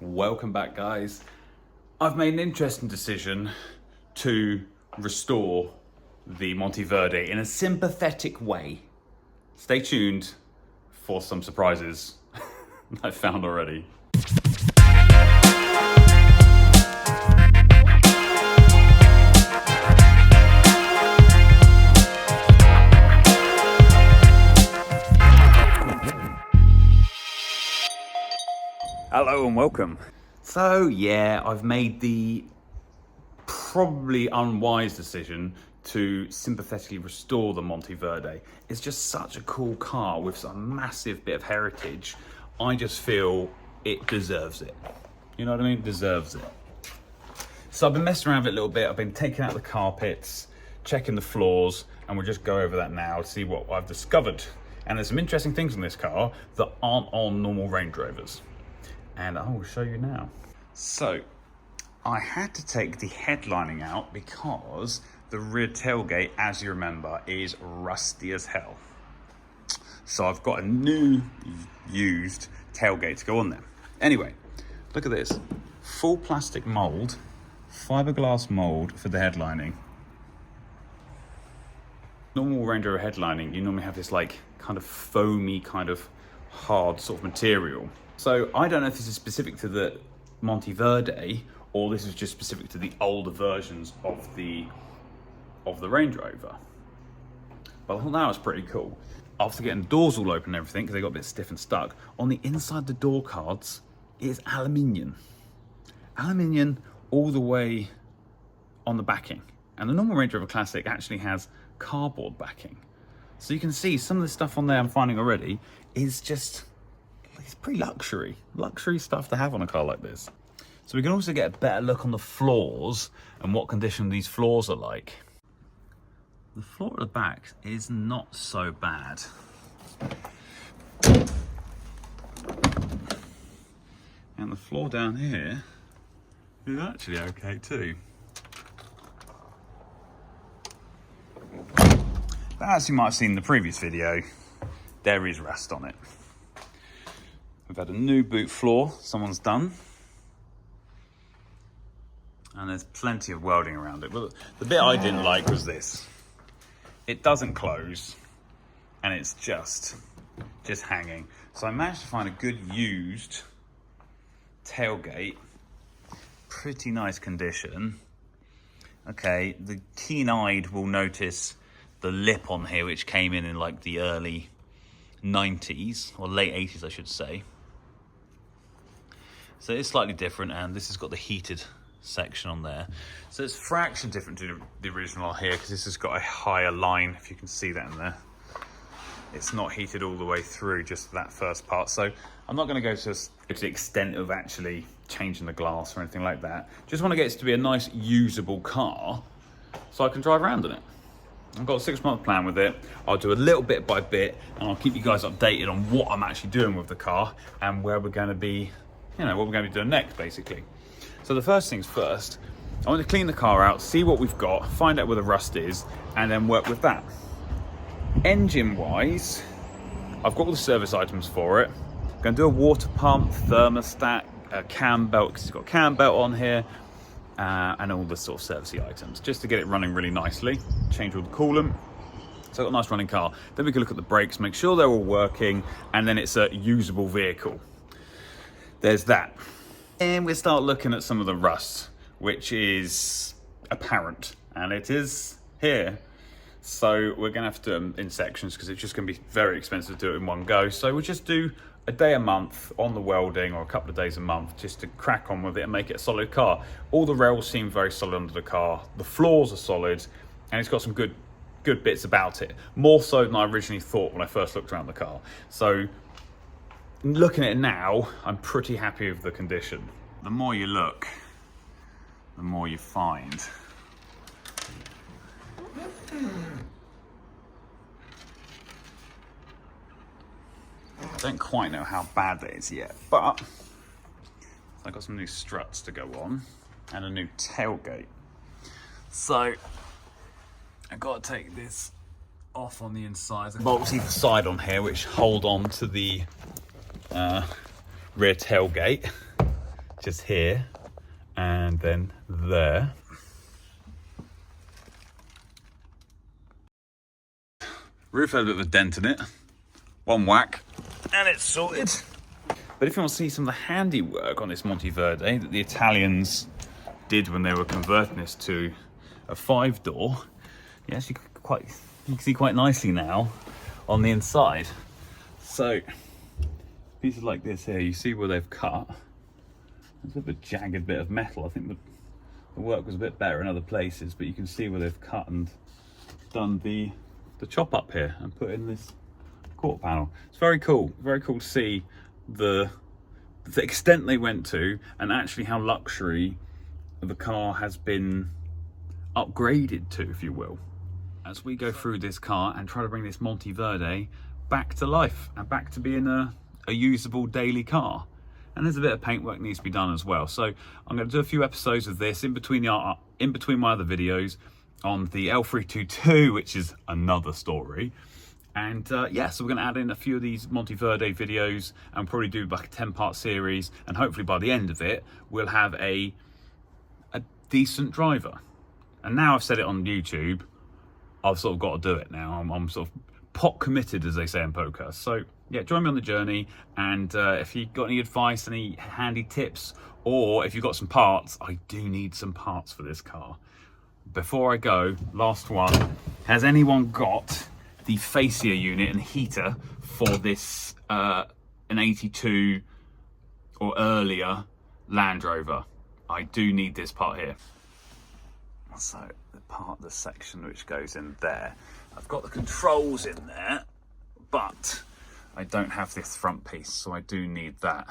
Welcome back, guys. I've made an interesting decision to restore the Monti Verdi in a sympathetic way. Stay tuned for some surprises I've found already. Hello and welcome. So yeah, I've made the probably unwise decision to sympathetically restore the Monti Verdi. It's just such a cool car with a massive bit of heritage. I just feel it deserves it. You know what I mean? Deserves it. So I've been messing around with it a little bit. I've been taking out the carpets, checking the floors, and we'll just go over that now to see what I've discovered. And there's some interesting things in this car that aren't on normal Range Rovers. And I will show you now. So, I had to take the headlining out because the rear tailgate, as you remember, is rusty as hell. So I've got a new used tailgate to go on there. Anyway, look at this. Full plastic mold, fiberglass mold for the headlining. Normal Range Rover headlining, you normally have this like kind of foamy, kind of hard sort of material. So I don't know if this is specific to the Monti Verdi or this is just specific to the older versions of the Range Rover. But I thought that was pretty cool. After getting the doors all open and everything, because they got a bit stiff and stuck, on the inside the door cards is aluminium. Aluminium all the way on the backing. And the normal Range Rover Classic actually has cardboard backing. So you can see some of the stuff on there I'm finding already is just, it's pretty luxury stuff to have on a car like this. So we can also get a better look on the floors and what condition these floors are like. The floor at the back is not so bad. And the floor down here is actually okay too. But as you might have seen in the previous video, there is rust on it. We've had a new boot floor someone's done. And there's plenty of welding around it. But the bit I didn't like was this. It doesn't close and it's just hanging. So I managed to find a good used tailgate. Pretty nice condition. Okay, the keen-eyed will notice the lip on here, which came in like the early 90s, or late 80s I should say. So it's slightly different, and this has got the heated section on there. So it's a fraction different to the original here, because this has got a higher line, if you can see that in there. It's not heated all the way through, just that first part. So I'm not going to go to the extent of actually changing the glass or anything like that. Just want to get it to be a nice, usable car, so I can drive around in it. I've got a 6-month plan with it. I'll do a little bit by bit, and I'll keep you guys updated on what I'm actually doing with the car and where we're going to be, you know, what we're going to be doing next, basically. So the first things first, I want to clean the car out, see what we've got, find out where the rust is, and then work with that. Engine-wise, I've got all the service items for it. I'm going to do a water pump, thermostat, a cam belt, because it's got a cam belt on here, and all the sort of servicey items, just to get it running really nicely. Change all the coolant. So I've got a nice running car. Then we can look at the brakes, make sure they're all working, and then it's a usable vehicle. There's that. And we'll start looking at some of the rust, which is apparent, and it is here. So we're gonna have to do them in sections because it's just gonna be very expensive to do it in one go. So we'll just do a day a month on the welding, or a couple of days a month, just to crack on with it and make it a solid car. All the rails seem very solid under the car. The floors are solid, and it's got some good bits about it. More so than I originally thought when I first looked around the car. So looking at it now, I'm pretty happy with the condition. The more you look, the more you find. I don't quite know how bad that is yet, but I've got some new struts to go on and a new tailgate. So I've got to take this off on the inside. Bolts either side on here, which hold on to the rear tailgate. just here and then there. Roof had a bit of a dent in it. One whack and it's sorted. But if you want to see some of the handiwork on this Monti Verdi that the Italians did when they were converting this to a 5-door, yes, you can see quite nicely now on the inside. So pieces like this here, you see where they've cut. There's a bit of a jagged bit of metal. I think the work was a bit better in other places, but you can see where they've cut and done the chop up here and put in this quarter panel. It's very cool to see the extent they went to, and actually how luxury the car has been upgraded to, if you will, as we go through this car and try to bring this Monti Verdi back to life and back to being a usable daily car. And there's a bit of paintwork needs to be done as well. So I'm going to do a few episodes of this in between my other videos on the L322, which is another story. And yeah, so we're going to add in a few of these Monti Verdi videos and probably do like a 10-part series. And hopefully by the end of it, we'll have a decent driver. And now I've said it on YouTube, I've sort of got to do it now. I'm sort of pot committed, as they say in poker. So yeah, join me on the journey. And if you've got any advice, any handy tips, or if you've got some parts, I do need some parts for this car. Before I go, last one, has anyone got the fascia unit and heater for this an 82 or earlier Land Rover? I do need this part here. So the section which goes in there, I've got the controls in there, but I don't have this front piece, so I do need that.